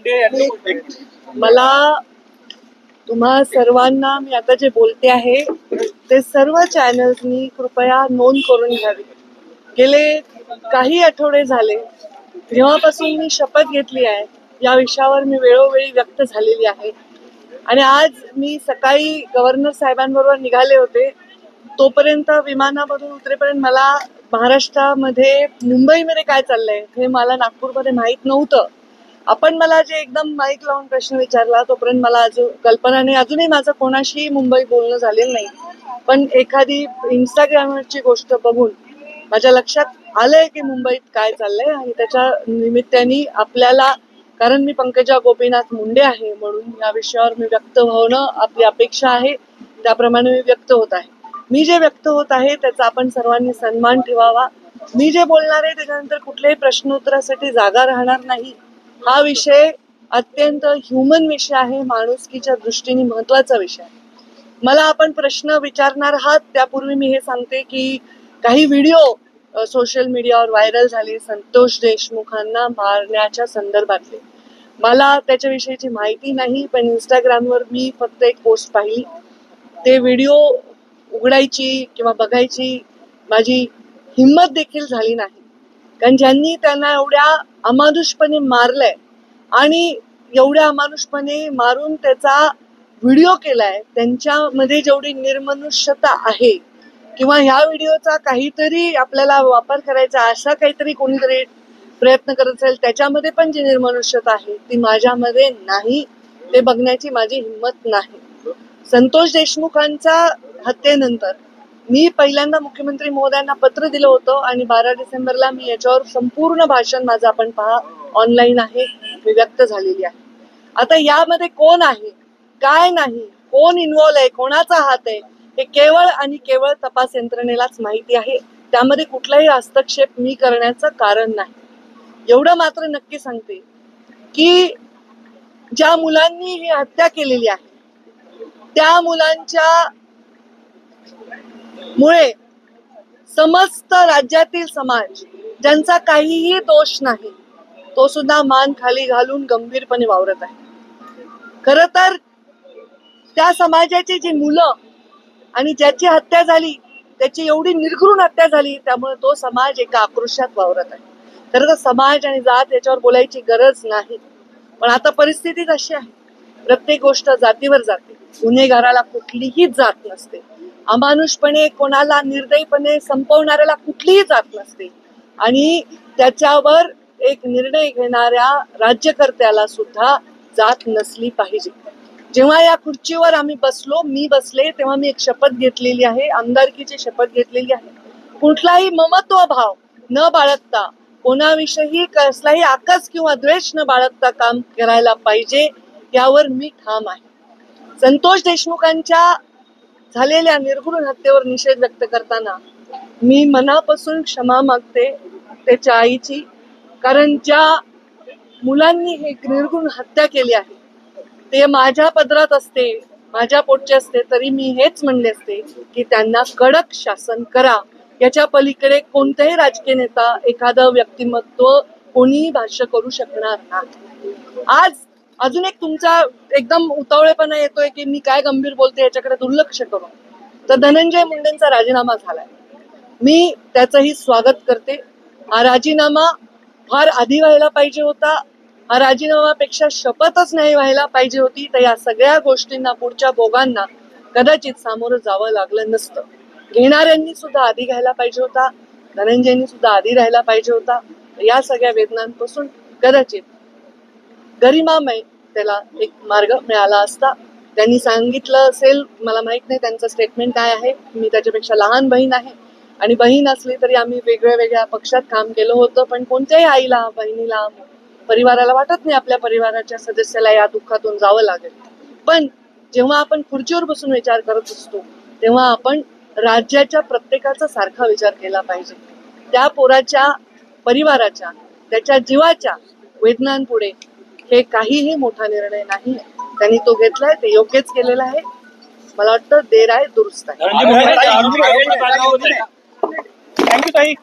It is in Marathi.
मुंडे यांनी मला तुम्हा सर्वांना मी आता जे बोलते आहे ते सर्व चॅनल्सनी कृपया नोंद करून घ्यावी. गेले काही आठवडे झाले जेव्हापासून मी शपथ घेतली आहे या विषयावर मी वेळोवेळी व्यक्त झालेली आहे. आणि आज मी सकाळी गव्हर्नर साहेबांबरोबर निघाले होते. तोपर्यंत विमानामधून उतरेपर्यंत मला महाराष्ट्रामध्ये मुंबईमध्ये काय चाललंय हे मला नागपूरमध्ये माहीत नव्हतं. आपण मला जे एकदम माईक लावून प्रश्न विचारला तोपर्यंत मला अजून कल्पना नाही. अजूनही माझं कोणाशी मुंबई बोलणं झालेलं नाही. पण एखादी इंस्टाग्रामवरची गोष्ट बघून माझ्या लक्षात आलंय की मुंबईत काय चाललंय आणि त्याच्या निमित्ताने आपल्याला, कारण मी पंकजा गोपीनाथ मुंडे आहे म्हणून या विषयावर मी व्यक्त होणं आपली अपेक्षा आहे. त्याप्रमाणे मी व्यक्त होत आहे. मी जे व्यक्त होत आहे त्याचा आपण सर्वांनी सन्मान ठेवावा. मी जे बोलणार आहे त्याच्यानंतर कुठल्याही प्रश्नोत्तरासाठी जागा राहणार नाही. हा विषय अत्यंत ह्युमन विषय आहे, माणुसकीच्या दृष्टीने महत्वाचा विषय आहे. मला आपण प्रश्न विचारणार आहात त्यापूर्वी मी हे सांगते की काही व्हिडिओ सोशल मीडियावर व्हायरल झाले संतोष देशमुखांना मारण्याच्या संदर्भातले. मला त्याच्याविषयीची माहिती नाही, पण इंस्टाग्रामवर मी फक्त एक पोस्ट पाहिली. ते व्हिडिओ उघडायची किंवा बघायची माझी हिंमत देखील झाली नाही. कारण ज्यांनी त्यांना एवढ्या अमानुषपणे मारलंय आणि एवढ्या अमानुषपणे मारून त्याचा व्हिडिओ केलाय त्यांच्यामध्ये जेवढी निर्मनुष्यता आहे किंवा ह्या व्हिडिओचा काहीतरी आपल्याला वापर करायचा असा काहीतरी कोणीतरी प्रयत्न करत असेल त्याच्यामध्ये पण जी निर्मनुष्यता आहे ती माझ्यामध्ये नाही. ते बघण्याची माझी हिंमत नाही. संतोष देशमुखांच्या हत्येनंतर मी पहिल्यांदा मुख्यमंत्री महोदयांना पत्र दिलं होतं आणि 12 डिसेंबरला मी याच्यावर संपूर्ण भाषण माझं आपण पहा ऑनलाईन आहे मी व्यक्त झालेली आहे. आता यामध्ये कोण आहे काय नाही, कोण इन्व्हॉल्व आहे, कोणाचा हात आहे हे केवळ आणि केवळ तपास यंत्रणेलाच माहिती आहे. त्यामध्ये कुठलाही हस्तक्षेप मी करण्याचं कारण नाही. एवढं मात्र नक्की सांगते की ज्या मुलांनी ही हत्या केलेली आहे त्या मुलांच्या मुळे समस्त राज्यातील समाज ज्यांचा काहीही दोष नाही तो सुद्धा मान खाली घालून गंभीरपणे वावरत आहे. खर तर त्या समाजाची जी मुलं आणि ज्याची हत्या झाली त्याची एवढी निर्घृण हत्या झाली त्यामुळे तो समाज एका आक्रोशात वावरत आहे. खरं तर समाज आणि जात याच्यावर बोलायची गरज नाही, पण आता परिस्थिती अशी आहे प्रत्येक गोष्ट जातीवर जाते. गुन्हेगाराला कुठलीही जात नसते. अमानुषपणे कोणाला निर्दयीपणे संपवणाऱ्याला कुठलीही जात नसते आणि त्याच्यावर एक निर्णय घेणाऱ्या राज्यकर्त्याला सुद्धा जात नसली पाहिजे. जेव्हा या खुर्चीवर आम्ही बसलो, मी बसले तेव्हा मी एक शपथ घेतलेली आहे, आमदारकीची शपथ घेतलेली आहे. कुठलाही ममत्व भाव न बाळगता कोणाविषयी कसलाही आकस किंवा द्वेष न बाळगता काम करायला पाहिजे यावर मी ठाम आहे. संतोष देशमुखांच्या झालेल्या निर्घृण हत्येवर निषेध व्यक्त करताना मी मनापासून क्षमा मागते त्याच्या आईची. कारण ज्या मुलांनी हे निर्घृण हत्या केली आहे ते माझ्या पदरात असते, माझ्या पोटचे असते तरी मी हेच म्हणले असते की त्यांना कडक शासन करा. याच्या पलीकडे कोणताही राजकीय नेता एखादं व्यक्तिमत्व कोणीही भाष्य करू शकणार नाही. आज अजून एक तुमचा एकदम उतावळेपणा येतोय की मी काय गंभीर बोलते याच्याकडे दुर्लक्ष करून. तर धनंजय मुंडेंचा राजीनामा झालाय, मी त्याचंही स्वागत करते. हा राजीनामा फार आधी व्हायला पाहिजे होता. हा राजीनामापेक्षा शपथच नाही व्हायला पाहिजे होती. तर या सगळ्या गोष्टींना पुढच्या भोगांना कदाचित सामोरं जावं लागलं नसतं. घेणाऱ्यांनी सुद्धा आधी घ्यायला पाहिजे होता, धनंजयनी सुद्धा आधी राहायला पाहिजे होता. या सगळ्या वेदनांपासून कदाचित गरिमामय त्याला एक मार्ग मिळाला असता. त्यांनी सांगितलं असेल, मला माहित नाही त्यांचं स्टेटमेंट काय आहे. मी त्याच्यापेक्षा लहान बहीण आहे आणि बहीण असली तरी आम्ही वेगळ्या वेगळ्या पक्षात काम केलं होतं. पण कोणत्याही आईला, बहिणीला, परिवाराला वाटत नाही आपल्या परिवाराच्या सदस्याला या दुःखातून जावं लागेल. पण जेव्हा आपण खुर्चीवर बसून विचार करत असतो तेव्हा आपण राज्याच्या प्रत्येकाचा सारखा विचार केला पाहिजे. त्या पोराच्या परिवाराच्या त्याच्या जीवाच्या वेदनांपुढे हे काहीही मोठा निर्णय नाही. त्यांनी तो घेतलाय, ते योग्यच केलेलं आहे. मला वाटतं देर आहे दुरुस्त आहे. थँक्यू ताई.